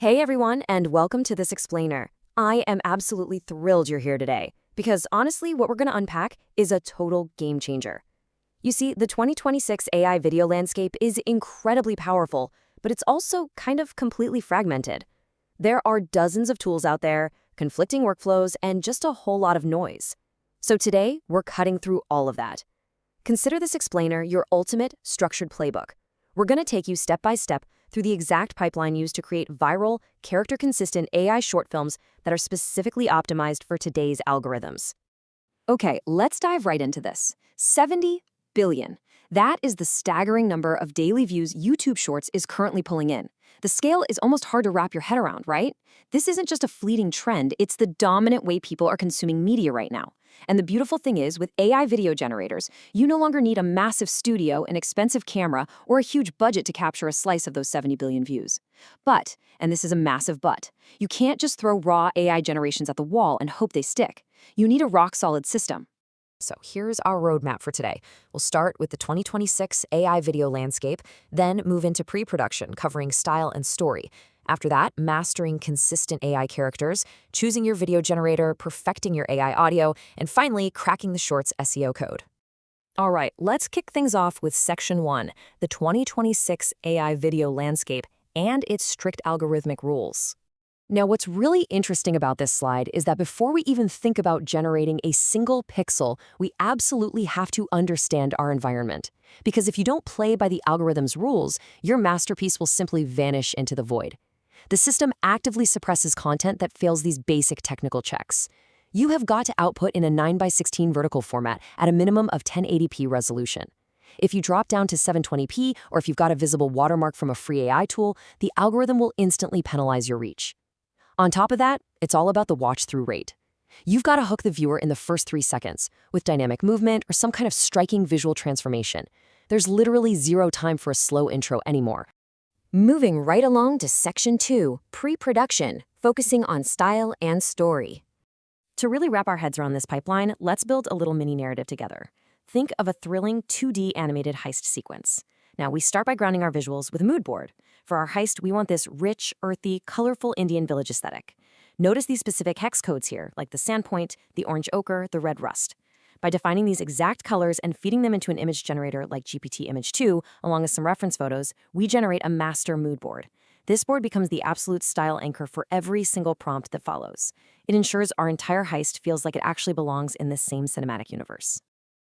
Hey everyone, and welcome to this explainer. I am absolutely thrilled you're here today, because honestly, what we're going to unpack is a total game changer. You see, the 2026 AI video landscape is incredibly powerful, but it's also kind of completely fragmented. There are dozens of tools out there, conflicting workflows, and just a whole lot of noise. So today, we're cutting through all of that. Consider this explainer your ultimate structured playbook. We're going to take you step by step through the exact pipeline used to create viral, character-consistent AI short films that are specifically optimized for today's algorithms. Okay, let's dive right into this. 70 billion. That is the staggering number of daily views YouTube Shorts is currently pulling in. The scale is almost hard to wrap your head around, right? This isn't just a fleeting trend, it's the dominant way people are consuming media right now. And the beautiful thing is, with AI video generators, you no longer need a massive studio, an expensive camera, or a huge budget to capture a slice of those 70 billion views. But, and this is a massive but, you can't just throw raw AI generations at the wall and hope they stick. You need a rock-solid system. So here's our roadmap for today. We'll start with the 2026 AI video landscape, then move into pre-production, covering style and story. After that, mastering consistent AI characters, choosing your video generator, perfecting your AI audio, and finally, cracking the Shorts SEO code. All right, let's kick things off with Section 1, the 2026 AI video landscape and its strict algorithmic rules. Now, what's really interesting about this slide is that before we even think about generating a single pixel, we absolutely have to understand our environment. Because if you don't play by the algorithm's rules, your masterpiece will simply vanish into the void. The system actively suppresses content that fails these basic technical checks. You have got to output in a 9:16 vertical format at a minimum of 1080p resolution. If you drop down to 720p, or if you've got a visible watermark from a free AI tool, the algorithm will instantly penalize your reach. On top of that, it's all about the watch-through rate. You've got to hook the viewer in the first 3 seconds with dynamic movement or some kind of striking visual transformation. There's literally zero time for a slow intro anymore. Moving right along to Section 2, pre-production, focusing on style and story. To really wrap our heads around this pipeline, let's build a little mini narrative together. Think of a thrilling 2D animated heist sequence. Now, we start by grounding our visuals with a mood board. For our heist, we want this rich, earthy, colorful Indian village aesthetic. Notice these specific hex codes here, like the sandpoint, the orange ochre, the red rust. By defining these exact colors and feeding them into an image generator like GPT Image 2, along with some reference photos, we generate a master mood board. This board becomes the absolute style anchor for every single prompt that follows. It ensures our entire heist feels like it actually belongs in the same cinematic universe.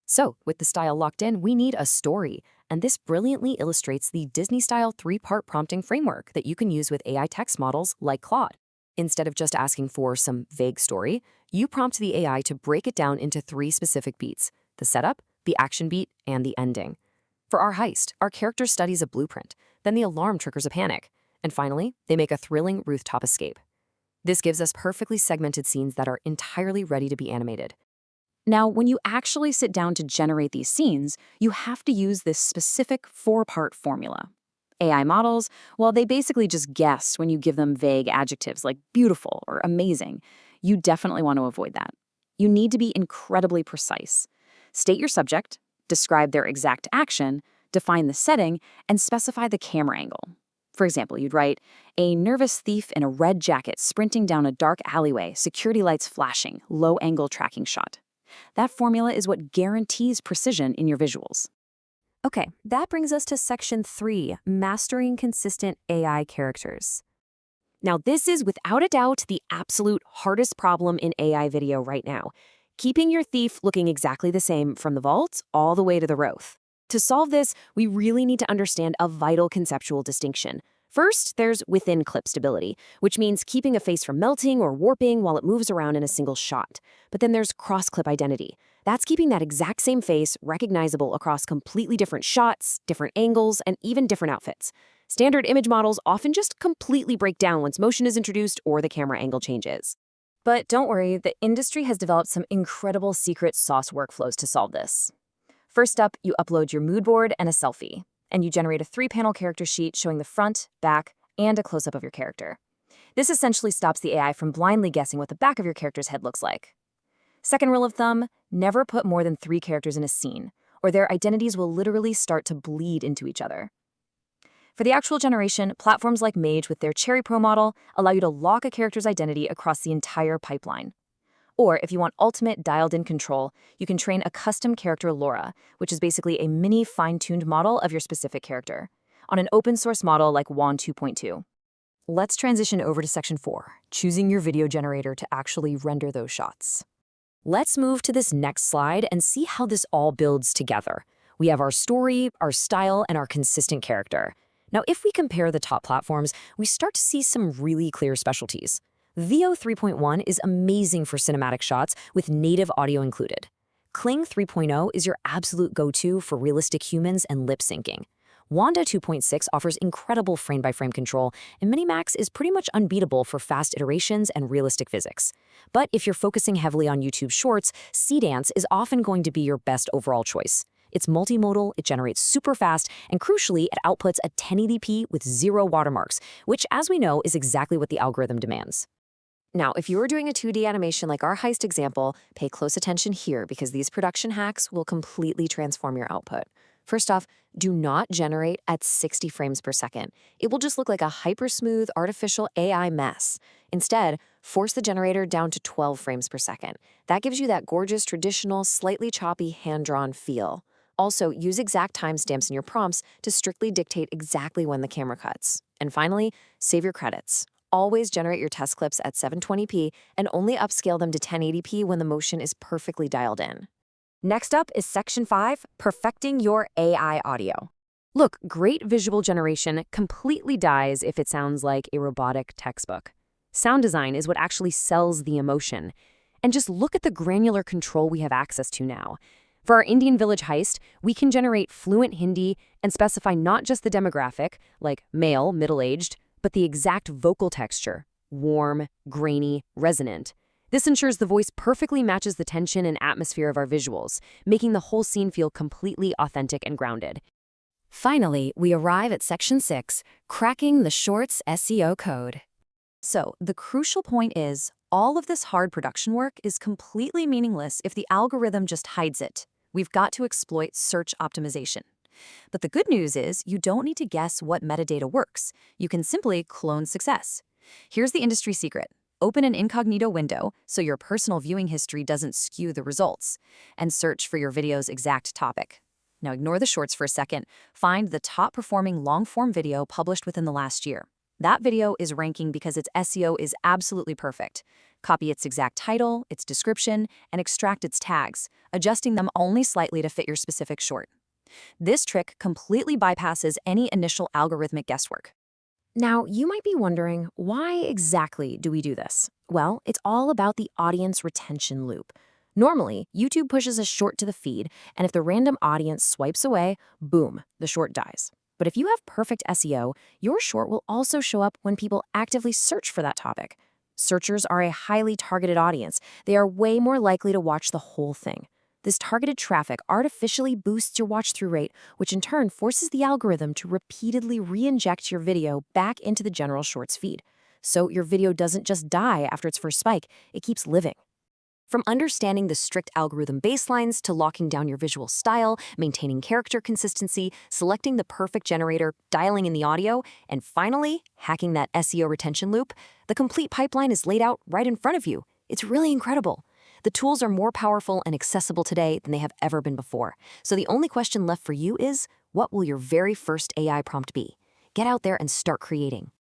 So, with the style locked in, we need a story, and this brilliantly illustrates the Disney-style 3-part prompting framework that you can use with AI text models like Claude. Instead of just asking for some vague story, you prompt the AI to break it down into 3 specific beats: the setup, the action beat, and the ending. For our heist, our character studies a blueprint, then the alarm triggers a panic, and finally, they make a thrilling rooftop escape. This gives us perfectly segmented scenes that are entirely ready to be animated. Now, when you actually sit down to generate these scenes, you have to use this specific 4-part formula. AI models, well, they basically just guess when you give them vague adjectives like beautiful or amazing. You definitely want to avoid that. You need to be incredibly precise. State your subject, describe their exact action, define the setting, and specify the camera angle. For example, you'd write, a nervous thief in a red jacket sprinting down a dark alleyway, security lights flashing, low-angle tracking shot. That formula is what guarantees precision in your visuals. Okay, that brings us to Section 3, mastering consistent AI characters. Now, this is without a doubt the absolute hardest problem in AI video right now, keeping your thief looking exactly the same from the vault all the way to the Roth. To solve this, we really need to understand a vital conceptual distinction. First, there's within-clip stability, which means keeping a face from melting or warping while it moves around in a single shot. But then there's cross-clip identity. That's keeping that exact same face recognizable across completely different shots, different angles, and even different outfits. Standard image models often just completely break down once motion is introduced or the camera angle changes. But don't worry, the industry has developed some incredible secret sauce workflows to solve this. First up, you upload your mood board and a selfie, and you generate a 3-panel character sheet showing the front, back, and a close-up of your character. This essentially stops the AI from blindly guessing what the back of your character's head looks like. Second rule of thumb, never put more than 3 characters in a scene, or their identities will literally start to bleed into each other. For the actual generation, platforms like Mage with their Cherry Pro model allow you to lock a character's identity across the entire pipeline. Or if you want ultimate dialed-in control, you can train a custom character LoRa, which is basically a mini fine-tuned model of your specific character, on an open-source model like WAN 2.2. Let's transition over to Section 4, choosing your video generator to actually render those shots. Let's move to this next slide and see how this all builds together. We have our story, our style, and our consistent character. Now, if we compare the top platforms, we start to see some really clear specialties. Veo 3.1 is amazing for cinematic shots with native audio included. Kling 3.0 is your absolute go-to for realistic humans and lip syncing. Wanda 2.6 offers incredible frame-by-frame control, and Minimax is pretty much unbeatable for fast iterations and realistic physics. But if you're focusing heavily on YouTube Shorts, Cdance is often going to be your best overall choice. It's multimodal, it generates super fast, and crucially, it outputs a 1080p with 0 watermarks, which, as we know, is exactly what the algorithm demands. Now, if you are doing a 2D animation like our heist example, pay close attention here because these production hacks will completely transform your output. First off, do not generate at 60 frames per second. It will just look like a hyper-smooth, artificial AI mess. Instead, force the generator down to 12 frames per second. That gives you that gorgeous, traditional, slightly choppy, hand-drawn feel. Also, use exact timestamps in your prompts to strictly dictate exactly when the camera cuts. And finally, save your credits. Always generate your test clips at 720p and only upscale them to 1080p when the motion is perfectly dialed in. Next up is Section 5, perfecting your AI audio. Look, great visual generation completely dies if it sounds like a robotic textbook. Sound design is what actually sells the emotion. And just look at the granular control we have access to now. For our Indian village heist, we can generate fluent Hindi and specify not just the demographic, like male, middle-aged, but the exact vocal texture, warm, grainy, resonant. This ensures the voice perfectly matches the tension and atmosphere of our visuals, making the whole scene feel completely authentic and grounded. Finally, we arrive at Section 6, cracking the Shorts SEO code. So, the crucial point is, all of this hard production work is completely meaningless if the algorithm just hides it. We've got to exploit search optimization. But the good news is you don't need to guess what metadata works. You can simply clone success. Here's the industry secret. Open an incognito window so your personal viewing history doesn't skew the results, and search for your video's exact topic. Now ignore the shorts for a second. Find the top-performing long-form video published within the last year. That video is ranking because its SEO is absolutely perfect. Copy its exact title, its description, and extract its tags, adjusting them only slightly to fit your specific short. This trick completely bypasses any initial algorithmic guesswork. Now, you might be wondering, why exactly do we do this? Well, it's all about the audience retention loop. Normally, YouTube pushes a short to the feed, and if the random audience swipes away, boom, the short dies. But if you have perfect SEO, your short will also show up when people actively search for that topic. Searchers are a highly targeted audience. They are way more likely to watch the whole thing. This targeted traffic artificially boosts your watch-through rate, which in turn forces the algorithm to repeatedly re-inject your video back into the general Shorts feed. So your video doesn't just die after its first spike, it keeps living. From understanding the strict algorithm baselines to locking down your visual style, maintaining character consistency, selecting the perfect generator, dialing in the audio, and finally, hacking that SEO retention loop, the complete pipeline is laid out right in front of you. It's really incredible. The tools are more powerful and accessible today than they have ever been before. So the only question left for you is, what will your very first AI prompt be? Get out there and start creating.